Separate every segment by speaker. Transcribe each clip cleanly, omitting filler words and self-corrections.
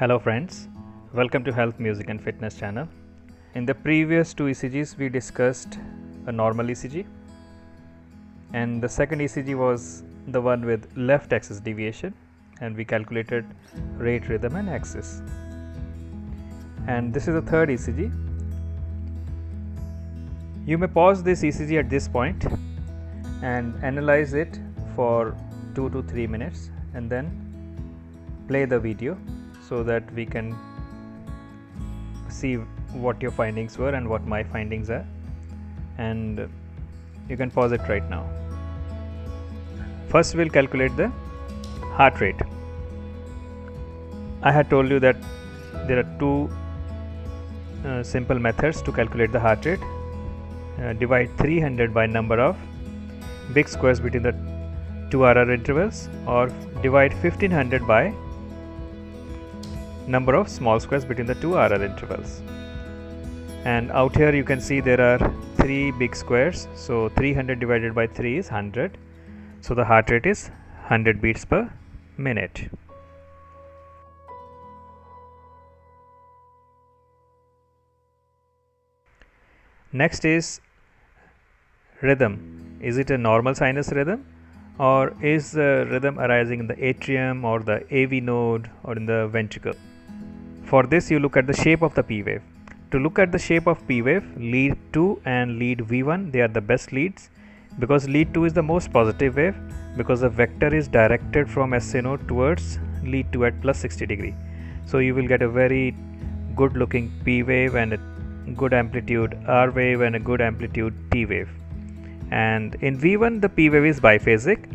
Speaker 1: Hello friends, welcome to Health, Music and Fitness channel. In the previous two ECGs we discussed a normal ECG, and the second ECG was the one with left axis deviation, and we calculated rate, rhythm and axis. And this is the third ECG. You may pause this ECG at this point and analyze it for 2 to 3 minutes and then play the video so that we can see what your findings were and what my findings are, and you can pause it right now. First we'll calculate the heart rate. I had told you that there are two simple methods to calculate the heart rate. Divide 300 by number of big squares between the two RR intervals, or divide 1500 by number of small squares between the two RR intervals. And out here you can see there are 3 big squares, so 300 divided by 3 is 100, so the heart rate is 100 beats per minute. Next is rhythm. Is it a normal sinus rhythm, or is the rhythm arising in the atrium or the AV node or in the ventricle? For this you look at the shape of the P wave. To look at the shape of P wave, lead 2 and lead V1, they are the best leads, because lead 2 is the most positive wave, because the vector is directed from SA node towards lead 2 at plus 60 degree. So you will get a very good looking P wave and a good amplitude R wave and a good amplitude T wave. And in V1 the P wave is biphasic,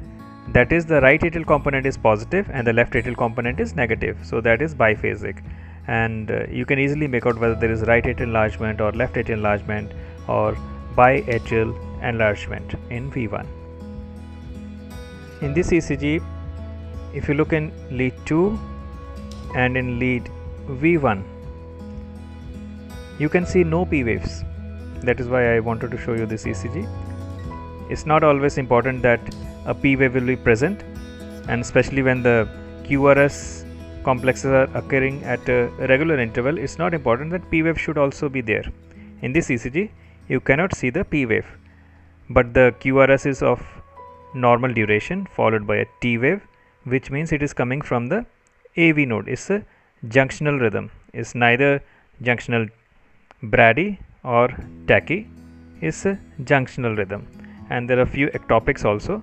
Speaker 1: that is the right atrial component is positive and the left atrial component is negative, so that is biphasic. And you can easily make out whether there is right atrial enlargement or left atrial enlargement or biatrial enlargement in V1. In this ECG, if you look in lead 2 and in lead V1, you can see no P waves. That is why I wanted to show you this ECG. It's not always important that a P wave will be present, and especially when the QRS complexes are occurring at a regular interval, it's not important that P wave should also be there. In this ECG, you cannot see the P wave, but the QRS is of normal duration followed by a T wave, which means it is coming from the AV node. It's a junctional rhythm. It's neither junctional brady or tachy. It's a junctional rhythm. And there are a few ectopics also,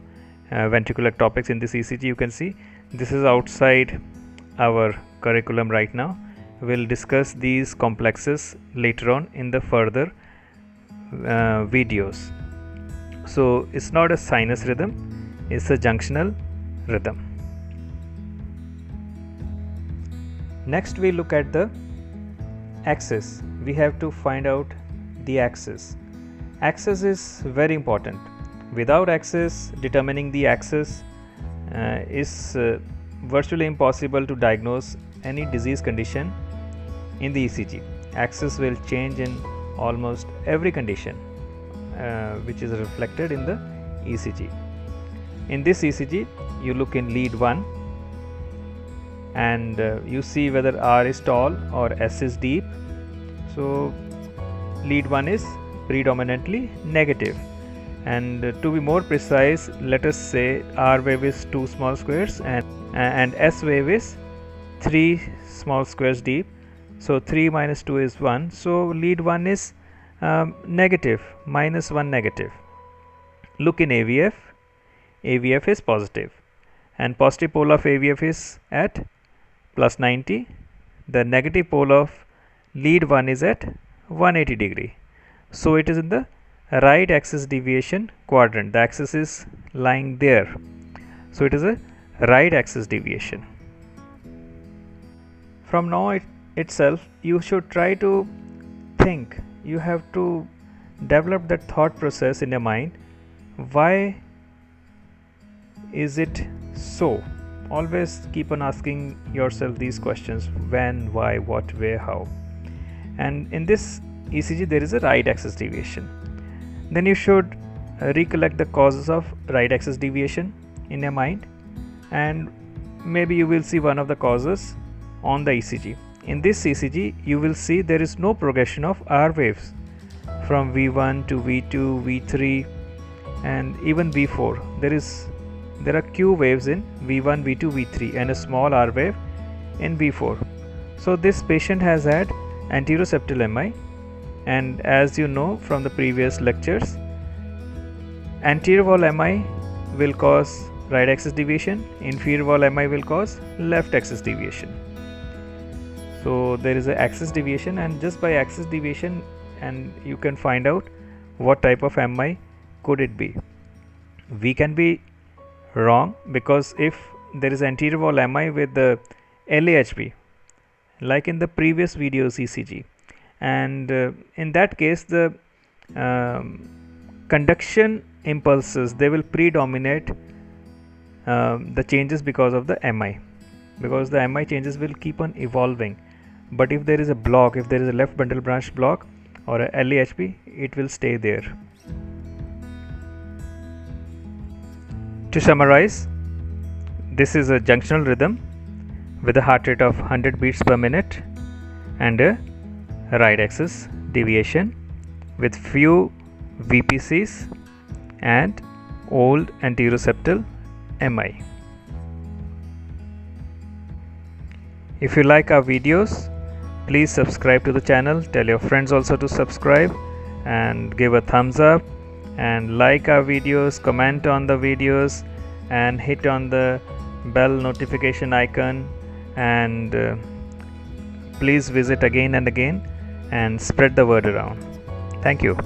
Speaker 1: ventricular ectopics in this ECG. You can see this is outside our curriculum right now. We'll discuss these complexes later on in the further videos. So it's not a sinus rhythm, it's a junctional rhythm. Next we look at the axis. We have to find out the axis. Axis is very important. Without axis, determining the axis is virtually impossible to diagnose any disease condition in the ECG. Axis will change in almost every condition which is reflected in the ECG. In this ECG, you look in lead 1 and you see whether R is tall or S is deep. So lead 1 is predominantly negative, and to be more precise, let us say R wave is 2 small squares and S wave is 3 small squares deep. So 3 minus 2 is 1. So lead 1 is negative, minus 1 negative. Look in AVF. AVF is positive, and positive pole of AVF is at plus 90. The negative pole of lead 1 is at 180 degree. So it is in the right axis deviation quadrant. The axis is lying there. So it is a right axis deviation. From now itself, you should try to think. You have to develop that thought process in your mind. Why is it so? Always keep on asking yourself these questions: when, why, what, where, how. And in this ECG there is a right axis deviation. Then you should recollect the causes of right axis deviation in your mind, and maybe you will see one of the causes on the ECG. In this ECG, you will see there is no progression of R waves from V1 to V2, V3 and even V4. There are Q waves in V1, V2, V3 and a small R wave in V4. So this patient has had anteroseptal MI, and as you know from the previous lectures, anterior wall MI will cause right axis deviation, inferior wall MI will cause left axis deviation. So there is an axis deviation, and just by axis deviation and you can find out what type of MI could it be. We can be wrong, because if there is anterior wall MI with the LAHB like in the previous videos ECG, and in that case the conduction impulses, they will predominate the changes because of the MI, because the MI changes will keep on evolving. But if there is a block, if there is a left bundle branch block or a LAHB, it will stay there. To summarize, this is a junctional rhythm with a heart rate of 100 beats per minute and a right axis deviation with few VPCs and old anteroseptal MI. If you like our videos, please subscribe to the channel. Tell your friends also to subscribe and give a thumbs up, and like our videos, comment on the videos and hit on the bell notification icon, and please visit again and again and spread the word around. Thank you.